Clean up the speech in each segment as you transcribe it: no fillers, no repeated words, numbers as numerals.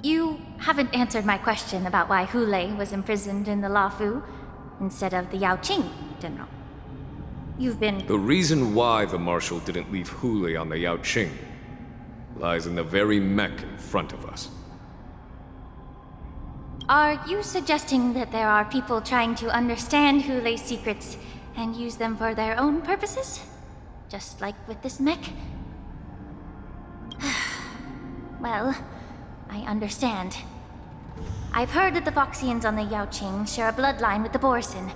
You haven't answered my question about why Hule was imprisoned in the Lafu instead of the Yaoqing, General. You've been... The reason why the Marshal didn't leave Hule on the Yaoqing lies in the very mech in front of us. Are you suggesting that there are people trying to understand Hule's secrets and use them for their own purposes? Just like with this mech? Well, I understand. I've heard that the Foxians on the Yaoqing share a bloodline with the Borisin.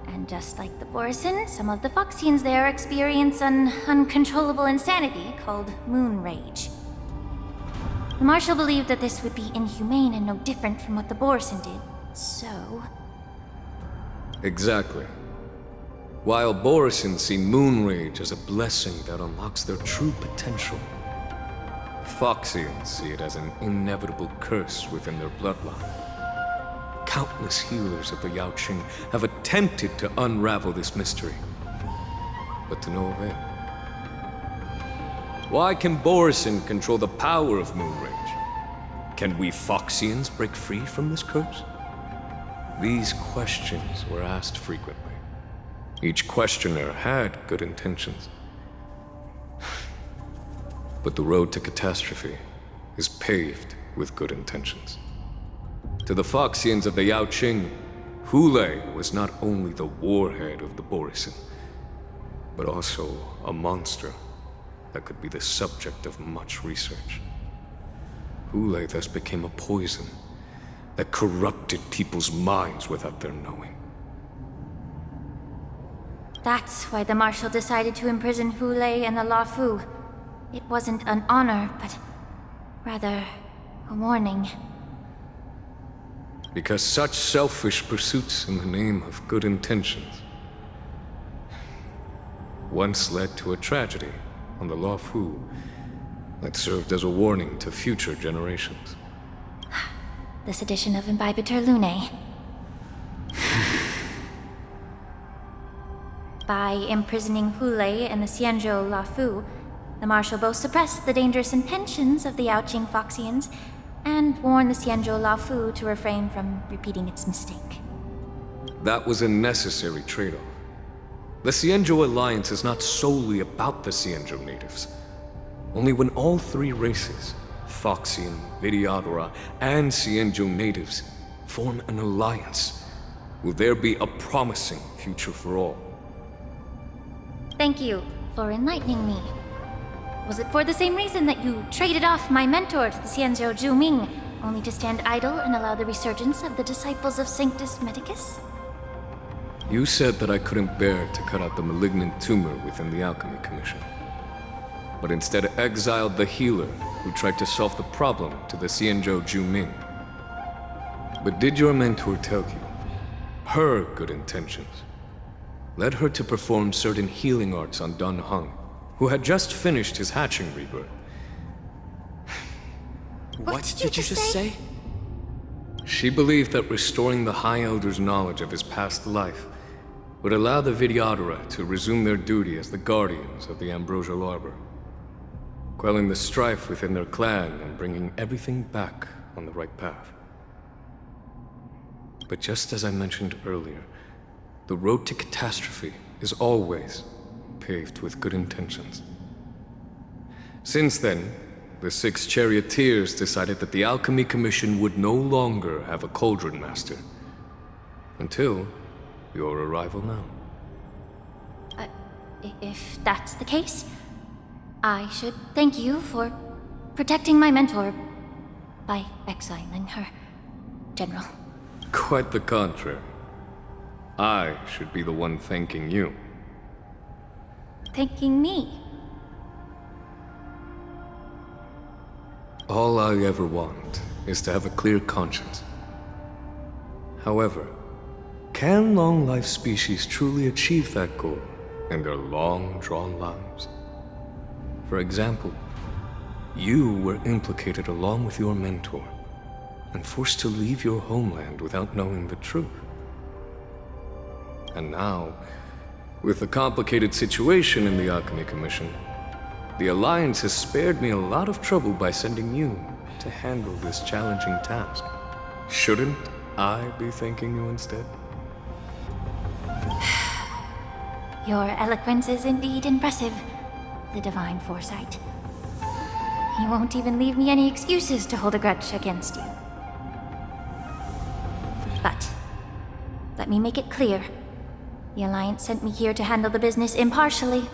And just like the Borisin, some of the Foxians there experience an uncontrollable insanity called moon rage. The Marshal believed that this would be inhumane and no different from what the Borisin did, so... Exactly. While Borisin see moon rage as a blessing that unlocks their true potential, Foxians see it as an inevitable curse within their bloodline. Countless healers of the Yaoqing have attempted to unravel this mystery, but to no avail. Why can Borisin control the power of moon rage? Can we Foxians break free from this curse? These questions were asked frequently. Each questioner had good intentions. But the road to catastrophe is paved with good intentions. To the Foxians of the Yaoqing, Hule was not only the warhead of the Borisin, but also a monster that could be the subject of much research. Hule thus became a poison that corrupted people's minds without their knowing. That's why the Marshal decided to imprison Hule and the Lafu. It wasn't an honor, but rather a warning. Because such selfish pursuits in the name of good intentions once led to a tragedy on the Lafu that served as a warning to future generations. This edition of Imbibitor Lunae. By imprisoning Hule and the Xianzhou Lafu, the Marshal both suppressed the dangerous intentions of the Yaoqing Foxians and warned the Xianzhou Lafu to refrain from repeating its mistake. That was a necessary trade-off. The Xianzhou alliance is not solely about the Xianzhou natives. Only when all three races, Foxian, Vidyadhara, and Xianzhou natives, form an alliance, will there be a promising future for all. Thank you for enlightening me. Was it for the same reason that you traded off my mentor to the Xianzhou Zhuming, only to stand idle and allow the resurgence of the disciples of Sanctus Medicus? You said that I couldn't bear to cut out the malignant tumor within the Alchemy Commission, but instead exiled the healer who tried to solve the problem to the Xianzhou Zhuming. But did your mentor tell you her good intentions led her to perform certain healing arts on Dun Hung, who had just finished his hatching rebirth? What did you just say? She believed that restoring the High Elder's knowledge of his past life would allow the Vidyadhara to resume their duty as the guardians of the Ambrosial Arbor, quelling the strife within their clan and bringing everything back on the right path. But just as I mentioned earlier, the road to catastrophe is always paved with good intentions. Since then, the 6 charioteers decided that the Alchemy Commission would no longer have a cauldron master. Until your arrival now. If that's the case, I should thank you for protecting my mentor by exiling her, General. Quite the contrary. I should be the one thanking you. Thanking me? All I ever want is to have a clear conscience. However, can long-life species truly achieve that goal in their long-drawn lives? For example, you were implicated along with your mentor and forced to leave your homeland without knowing the truth. And now, with the complicated situation in the Alchemy Commission, the Alliance has spared me a lot of trouble by sending you to handle this challenging task. Shouldn't I be thanking you instead? Your eloquence is indeed impressive, the divine foresight. You won't even leave me any excuses to hold a grudge against you. But, let me make it clear. The Alliance sent me here to handle the business impartially,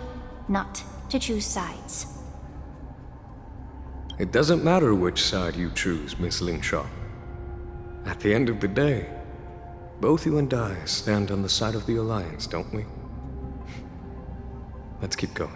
not to choose sides. It doesn't matter which side you choose, Miss Lingshaw. At the end of the day, both you and I stand on the side of the Alliance, don't we? Let's keep going.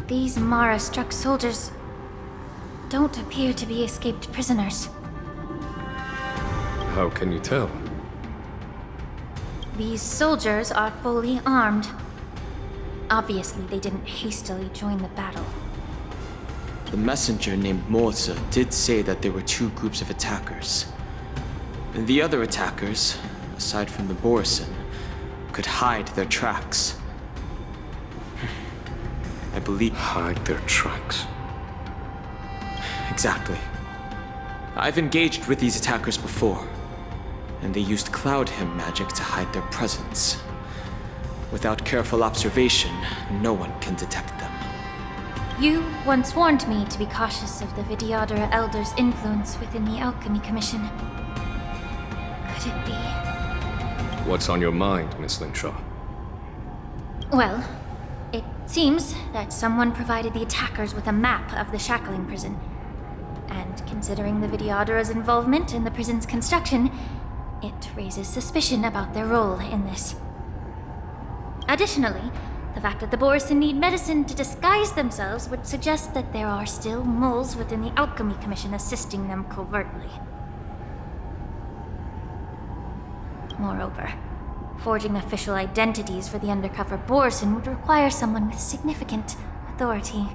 These Mara-struck soldiers don't appear to be escaped prisoners. How can you tell? These soldiers are fully armed. Obviously, they didn't hastily join the battle. The messenger named Morza did say that there were two groups of attackers. And the other attackers, aside from the Borison, could hide their tracks. I believe... Hide their tracks? Exactly. I've engaged with these attackers before, and they used Cloud Hymn magic to hide their presence. Without careful observation, no one can detect them. You once warned me to be cautious of the Vidyadhara Elder's influence within the Alchemy Commission. Could it be? What's on your mind, Miss Lingshaw? Well, it seems that someone provided the attackers with a map of the shackling prison. And considering the Vidyadhara's involvement in the prison's construction, it raises suspicion about their role in this. Additionally, the fact that the Borison need medicine to disguise themselves would suggest that there are still moles within the Alchemy Commission assisting them covertly. Moreover, forging official identities for the undercover Borison would require someone with significant authority.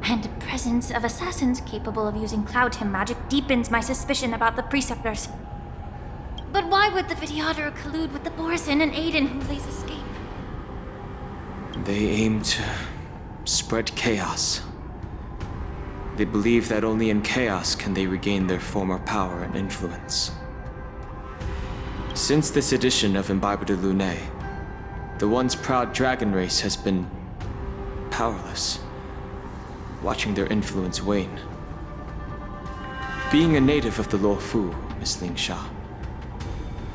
And the presence of assassins capable of using Cloud Hymn magic deepens my suspicion about the Preceptors. But why would the Vidyadhara collude with the Borison and aid in Hulei's escape? They aim to spread chaos. They believe that only in chaos can they regain their former power and influence. Since this edition of Imbibe de Lune, the once proud dragon race has been powerless, watching their influence wane. Being a native of the Luofu, Miss Lingshaw,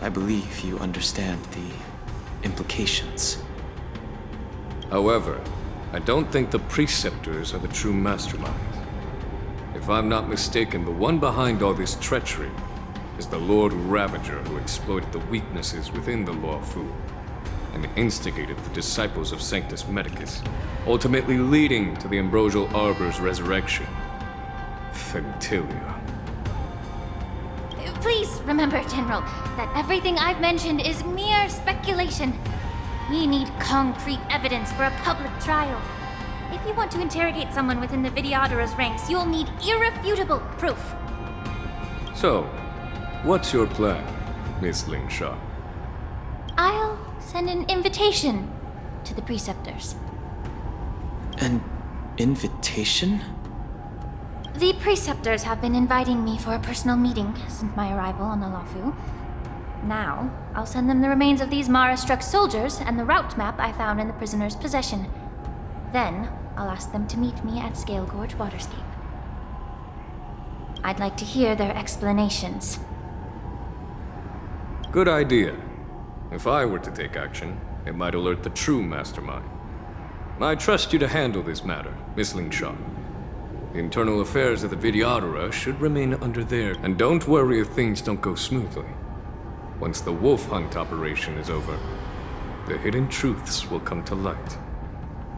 I believe you understand the implications. However, I don't think the Preceptors are the true masterminds. If I'm not mistaken, the one behind all this treachery is the Lord Ravager who exploited the weaknesses within the Luofu and instigated the disciples of Sanctus Medicus, ultimately leading to the Ambrosial Arbor's resurrection. Fentilia. Please remember, General, that everything I've mentioned is mere speculation. We need concrete evidence for a public trial. If you want to interrogate someone within the Vidyadhara's ranks, you'll need irrefutable proof. So, what's your plan, Miss Lingshaw? I'll send an invitation to the Preceptors. An invitation? The Preceptors have been inviting me for a personal meeting since my arrival on the Luofu. Now, I'll send them the remains of these Mara-struck soldiers and the route map I found in the prisoner's possession. Then, I'll ask them to meet me at Scale Gorge Waterscape. I'd like to hear their explanations. Good idea. If I were to take action, it might alert the true mastermind. I trust you to handle this matter, Miss Lingshaw. The internal affairs of the Vidyadhara should remain under their... And don't worry if things don't go smoothly. Once the wolf hunt operation is over, the hidden truths will come to light.